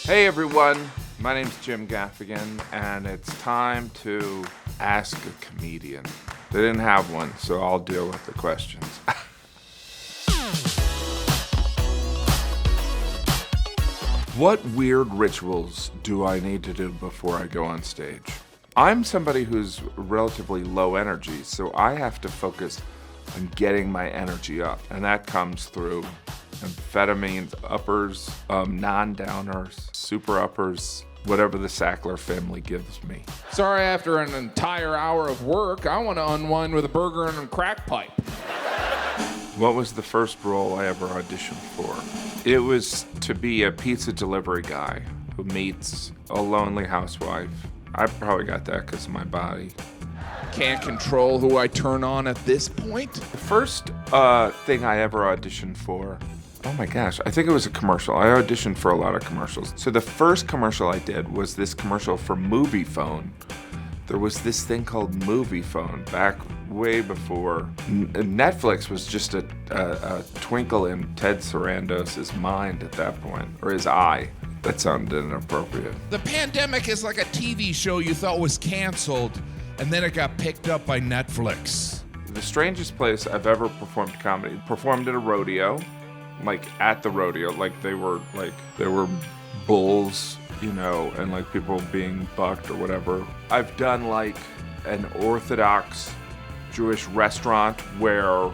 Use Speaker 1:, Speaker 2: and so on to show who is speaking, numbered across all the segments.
Speaker 1: Hey everyone, my name's Jim Gaffigan, and it's time to ask a comedian. They didn't have one, so I'll deal with the questions. What weird rituals do I need to do before I go on stage? I'm somebody who's relatively low energy, so I have to focus on getting my energy up, and that comes through amphetamines, uppers, non-downers, super uppers, whatever the Sackler family gives me.
Speaker 2: Sorry, after an entire hour of work, I want to unwind with a burger and a crack pipe.
Speaker 1: What was the first role I ever auditioned for? It was to be a pizza delivery guy who meets a lonely housewife. I probably got that because of my body.
Speaker 2: Can't control who I turn on at this point.
Speaker 1: The first thing I ever auditioned for, oh my gosh, I think it was a commercial. I auditioned for a lot of commercials. So the first commercial I did was this commercial for Moviefone. There was this thing called Moviefone back way before. Netflix was just a twinkle in Ted Sarandos's mind at that point, or his eye. That sounded inappropriate.
Speaker 2: The pandemic is like a TV show you thought was canceled, and then it got picked up by Netflix.
Speaker 1: The strangest place I've ever performed comedy, performed at a rodeo, like at the rodeo, like there were bulls, you know, and like people being bucked or whatever. I've done like an Orthodox Jewish restaurant where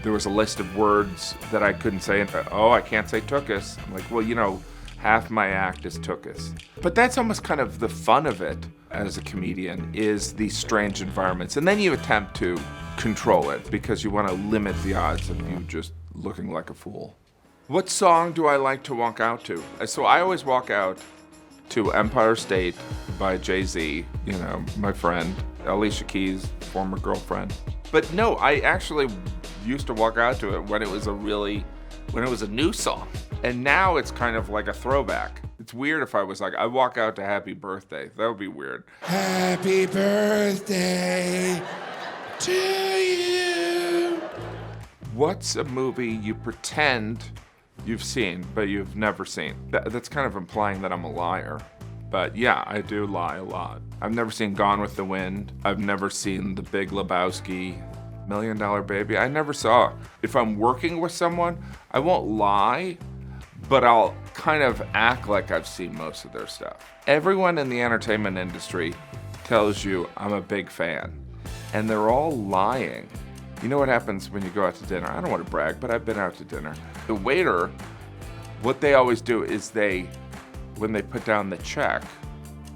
Speaker 1: there was a list of words that I couldn't say. Oh, I can't say tuchus. I'm like, well, you know, half my act is tuchus. But that's almost kind of the fun of it as a comedian, is these strange environments. And then you attempt to control it because you want to limit the odds of you just looking like a fool. What song do I like to walk out to? So I always walk out to Empire State by Jay-Z, you know, my friend, Alicia Keys' former girlfriend. But no, I actually used to walk out to it when it was a new song. And now it's kind of like a throwback. It's weird if I was like, I walk out to Happy Birthday. That would be weird. Happy birthday to you. What's a movie you pretend you've seen, but you've never seen? That's kind of implying that I'm a liar. But yeah, I do lie a lot. I've never seen Gone with the Wind. I've never seen The Big Lebowski, $1 Million Baby. I never saw. If I'm working with someone, I won't lie, but I'll kind of act like I've seen most of their stuff. Everyone in the entertainment industry tells you I'm a big fan, and they're all lying. You know what happens when you go out to dinner? I don't want to brag, but I've been out to dinner. The waiter, what they always do is when they put down the check,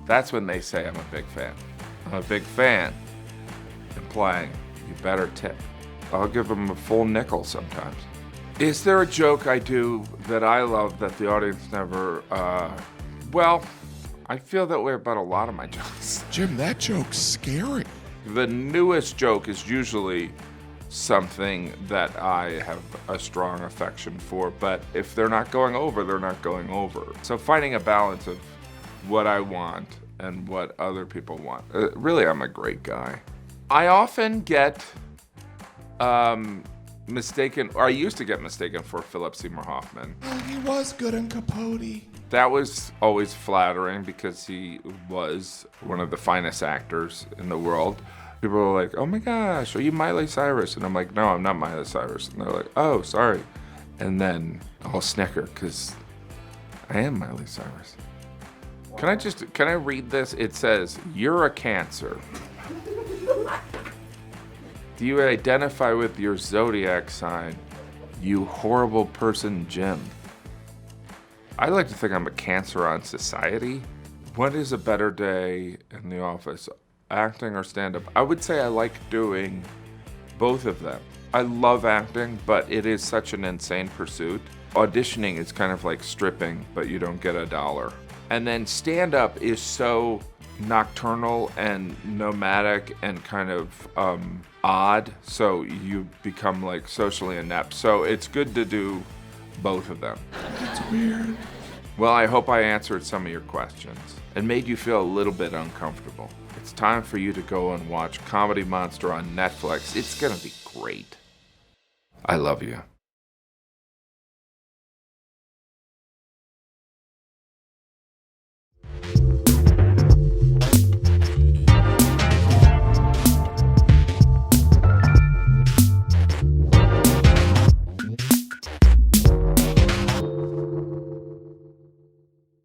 Speaker 1: that's when they say I'm a big fan. I'm a big fan, implying you better tip. I'll give them a full nickel sometimes. Is there a joke I do that I love that the audience never, well, I feel that way about a lot of my jokes.
Speaker 2: Jim, that joke's scary.
Speaker 1: The newest joke is usually something that I have a strong affection for, but if they're not going over, they're not going over. So finding a balance of what I want and what other people want. Really, I'm a great guy. I often get mistaken, or I used to get mistaken for Philip Seymour Hoffman.
Speaker 2: Oh, he was good in Capote.
Speaker 1: That was always flattering because he was one of the finest actors in the world. People are like, oh my gosh, are you Miley Cyrus? And I'm like, no, I'm not Miley Cyrus. And they're like, oh, sorry. And then I'll snicker because I am Miley Cyrus. Can I read this? It says, you're a Cancer. Do you identify with your zodiac sign, you horrible person, Jim? I like to think I'm a cancer on society. What is a better day in the office? Acting or stand-up? I would say I like doing both of them. I love acting, but it is such an insane pursuit. Auditioning is kind of like stripping, but you don't get $1. And then stand-up is so nocturnal and nomadic and kind of odd, so you become like socially inept. So it's good to do both of them.
Speaker 2: That's weird.
Speaker 1: Well, I hope I answered some of your questions and made you feel a little bit uncomfortable. It's time for you to go and watch Comedy Monster on Netflix. It's gonna be great. I love you.